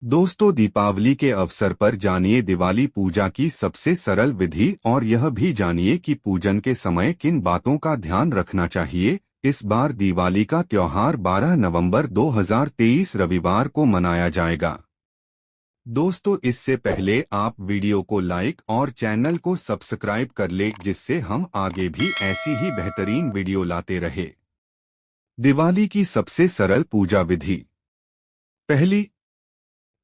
दोस्तों, दीपावली के अवसर पर जानिए दिवाली पूजा की सबसे सरल विधि और यह भी जानिए कि पूजन के समय किन बातों का ध्यान रखना चाहिए। इस बार दिवाली का त्योहार 12 नवंबर 2023 रविवार को मनाया जाएगा। दोस्तों, इससे पहले आप वीडियो को लाइक और चैनल को सब्सक्राइब कर ले, जिससे हम आगे भी ऐसी ही बेहतरीन वीडियो लाते रहे। दिवाली की सबसे सरल पूजा विधि। पहली,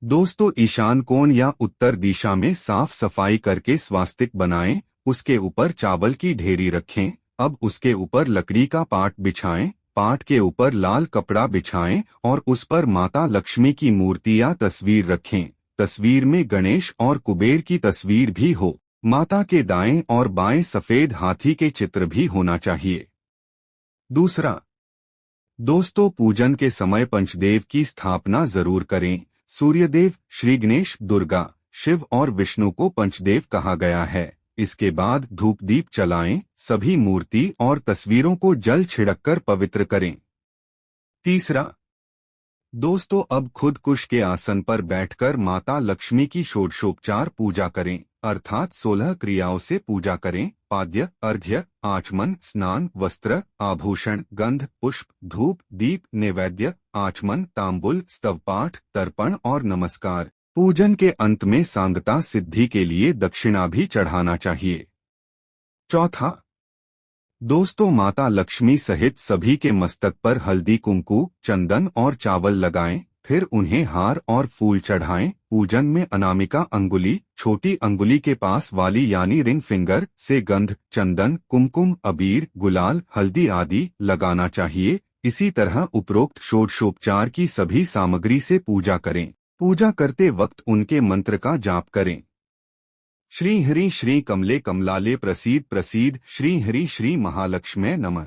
दोस्तों, ईशान कोण या उत्तर दिशा में साफ सफाई करके स्वास्तिक बनाएं। उसके ऊपर चावल की ढेरी रखें। अब उसके ऊपर लकड़ी का पाट बिछाएं। पाट के ऊपर लाल कपड़ा बिछाएं और उस पर माता लक्ष्मी की मूर्ति या तस्वीर रखें। तस्वीर में गणेश और कुबेर की तस्वीर भी हो। माता के दाएं और बाएं सफेद हाथी के चित्र भी होना चाहिए। दूसरा, दोस्तों, पूजन के समय पंचदेव की स्थापना जरूर करें। सूर्यदेव, श्री गणेश, दुर्गा, शिव और विष्णु को पंचदेव कहा गया है। इसके बाद धूप दीप जलाएं। सभी मूर्ति और तस्वीरों को जल छिड़ककर पवित्र करें। तीसरा, दोस्तों, अब खुद कुश के आसन पर बैठकर माता लक्ष्मी की षोडशोपचार पूजा करें, अर्थात 16 क्रियाओं से पूजा करें। पाद्य, अर्घ्य, आचमन, स्नान, वस्त्र, आभूषण, गंध, पुष्प, धूप, दीप, नैवेद्य, आचमन, तांबुल, स्तवपाठ, तर्पण और नमस्कार। पूजन के अंत में सांगता सिद्धि के लिए दक्षिणा भी चढ़ाना चाहिए। चौथा, दोस्तों, माता लक्ष्मी सहित सभी के मस्तक पर हल्दी, कुंकू, चंदन और चावल लगाएं। फिर उन्हें हार और फूल चढ़ाएं। पूजन में अनामिका अंगुली, छोटी अंगुली के पास वाली यानी रिंग फिंगर से गंध, चंदन, कुमकुम, अबीर, गुलाल, हल्दी आदि लगाना चाहिए। इसी तरह उपरोक्त षोडशोपचार की सभी सामग्री से पूजा करें। पूजा करते वक्त उनके मंत्र का जाप करें। श्री हरि श्री कमले कमलाले प्रसीद प्रसीद, श्री हरि श्री महालक्ष्म्यै नमः।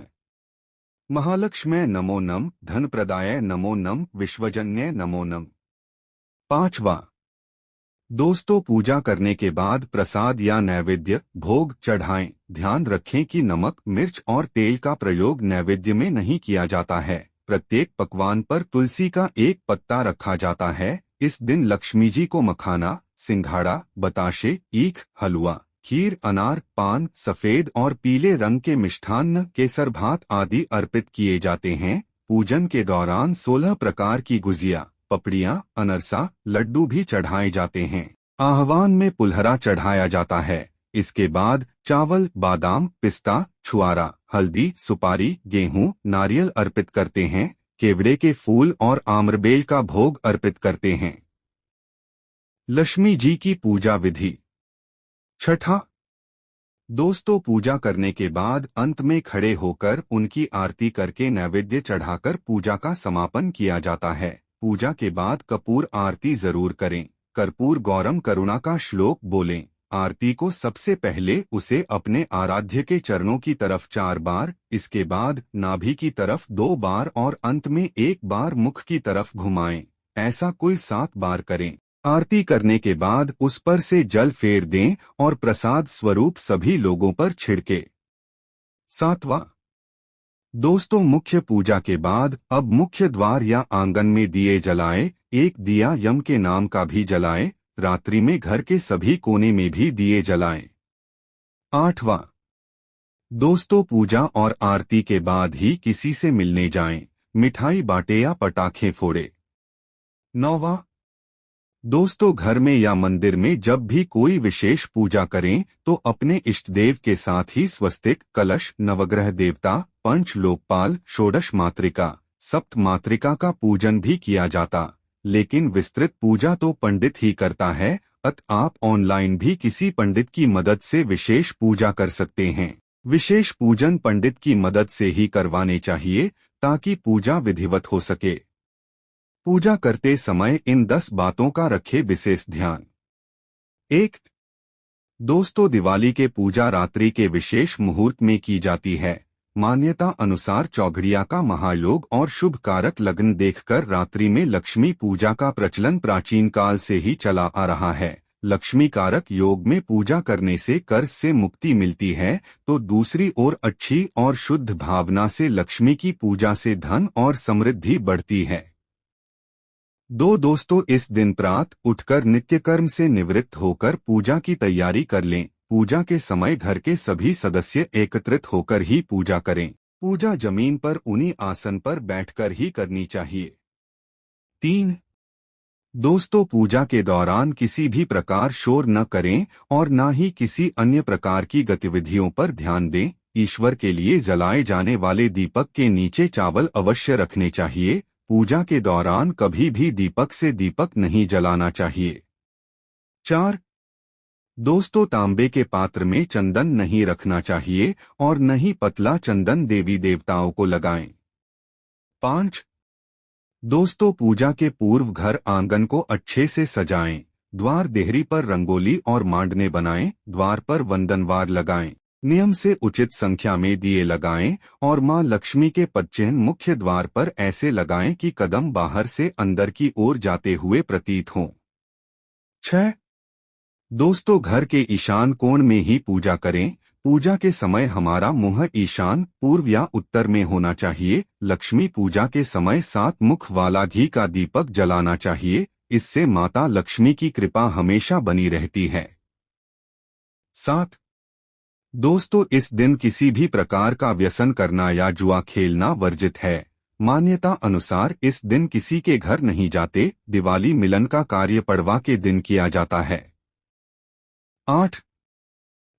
महालक्ष्म्यै नमो नम, धन प्रदाय नमो नम, विश्वजन्य नमो नम। पांचवा, दोस्तों, पूजा करने के बाद प्रसाद या नैवेद्य भोग चढ़ाएं। ध्यान रखें कि नमक, मिर्च और तेल का प्रयोग नैवेद्य में नहीं किया जाता है। प्रत्येक पकवान पर तुलसी का एक पत्ता रखा जाता है। इस दिन लक्ष्मी जी को मखाना, सिंघाड़ा, बताशे, ईख, हलवा, खीर, अनार, पान, सफेद और पीले रंग के मिष्ठान्न, केसर भात आदि अर्पित किए जाते हैं। पूजन के दौरान 16 प्रकार की गुजिया, पपड़ियाँ, अनरसा, लड्डू भी चढ़ाए जाते हैं। आह्वान में पुल्हरा चढ़ाया जाता है। इसके बाद चावल, बादाम, पिस्ता, छुआरा, हल्दी, सुपारी, गेहूं, नारियल अर्पित करते हैं। केवड़े के फूल और आम्रबेल का भोग अर्पित करते हैं। लक्ष्मी जी की पूजा विधि। छठा, दोस्तों, पूजा करने के बाद अंत में खड़े होकर उनकी आरती करके नैवेद्य चढ़ाकर पूजा का समापन किया जाता है। पूजा के बाद कपूर आरती जरूर करें। कर्पूर गौरम करुणा का श्लोक बोलें। आरती को सबसे पहले उसे अपने आराध्य के चरणों की तरफ 4 बार, इसके बाद नाभि की तरफ 2 बार और अंत में 1 बार मुख की तरफ घुमाएं। ऐसा कुल 7 बार करें। आरती करने के बाद उस पर से जल फेर दें और प्रसाद स्वरूप सभी लोगों पर छिड़के। सातवां, दोस्तों, मुख्य पूजा के बाद अब मुख्य द्वार या आंगन में दिए जलाएं। एक दिया यम के नाम का भी जलाएं। रात्रि में घर के सभी कोने में भी दिए जलाएं। आठवां, दोस्तों, पूजा और आरती के बाद ही किसी से मिलने जाएं। मिठाई बांटे या पटाखे फोड़े। नौवां, दोस्तों, घर में या मंदिर में जब भी कोई विशेष पूजा करें तो अपने इष्ट देव के साथ ही स्वस्तिक, कलश, नवग्रह देवता, पंच लोकपाल, षोडश मातृका, सप्त मातृका का पूजन भी किया जाता, लेकिन विस्तृत पूजा तो पंडित ही करता है। आप ऑनलाइन भी किसी पंडित की मदद से विशेष पूजा कर सकते हैं। विशेष पूजन पंडित की मदद से ही करवाने चाहिए ताकि पूजा विधिवत हो सके। पूजा करते समय इन 10 बातों का रखें विशेष ध्यान। 1, दोस्तों, दिवाली के पूजा रात्रि के विशेष मुहूर्त में की जाती है। मान्यता अनुसार चौघड़िया का महायोग और शुभ कारक लग्न देखकर रात्रि में लक्ष्मी पूजा का प्रचलन प्राचीन काल से ही चला आ रहा है। लक्ष्मी कारक योग में पूजा करने से कर्ज से मुक्ति मिलती है, तो दूसरी ओर अच्छी और शुद्ध भावना से लक्ष्मी की पूजा से धन और समृद्धि बढ़ती है। दोस्तों, इस दिन प्रातः उठकर नित्य कर्म से निवृत्त होकर पूजा की तैयारी कर लें। पूजा के समय घर के सभी सदस्य एकत्रित होकर ही पूजा करें। पूजा जमीन पर उन्हीं आसन पर बैठकर ही करनी चाहिए। 3 दोस्तों, पूजा के दौरान किसी भी प्रकार शोर न करें और न ही किसी अन्य प्रकार की गतिविधियों पर ध्यान दें। ईश्वर के लिए जलाए जाने वाले दीपक के नीचे चावल अवश्य रखने चाहिए। पूजा के दौरान कभी भी दीपक से दीपक नहीं जलाना चाहिए। 4 दोस्तों, तांबे के पात्र में चंदन नहीं रखना चाहिए और न ही पतला चंदन देवी देवताओं को लगाएं। 5 दोस्तों, पूजा के पूर्व घर आंगन को अच्छे से सजाएं। द्वार देहरी पर रंगोली और मांडने बनाएं। द्वार पर वंदनवार लगाएं। नियम से उचित संख्या में दिए लगाएं और मां लक्ष्मी के पदचिह्न मुख्य द्वार पर ऐसे लगाएं कि कदम बाहर से अंदर की ओर जाते हुए प्रतीत हों। 6 दोस्तों, घर के ईशान कोण में ही पूजा करें। पूजा के समय हमारा मुंह ईशान, पूर्व या उत्तर में होना चाहिए। लक्ष्मी पूजा के समय 7 मुख वाला घी का दीपक जलाना चाहिए। इससे माता लक्ष्मी की कृपा हमेशा बनी रहती है। 7 दोस्तों, इस दिन किसी भी प्रकार का व्यसन करना या जुआ खेलना वर्जित है। मान्यता अनुसार इस दिन किसी के घर नहीं जाते। दिवाली मिलन का कार्य पड़वा के दिन किया जाता है। 8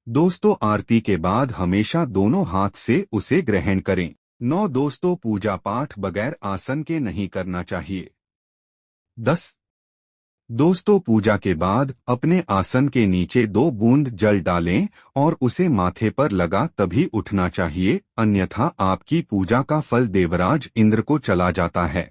दोस्तों, आरती के बाद हमेशा दोनों हाथ से उसे ग्रहण करें। 9 दोस्तों, पूजा पाठ बगैर आसन के नहीं करना चाहिए। 10 दोस्तों, पूजा के बाद अपने आसन के नीचे 2 बूंद जल डालें और उसे माथे पर लगा तभी उठना चाहिए, अन्यथा आपकी पूजा का फल देवराज इंद्र को चला जाता है।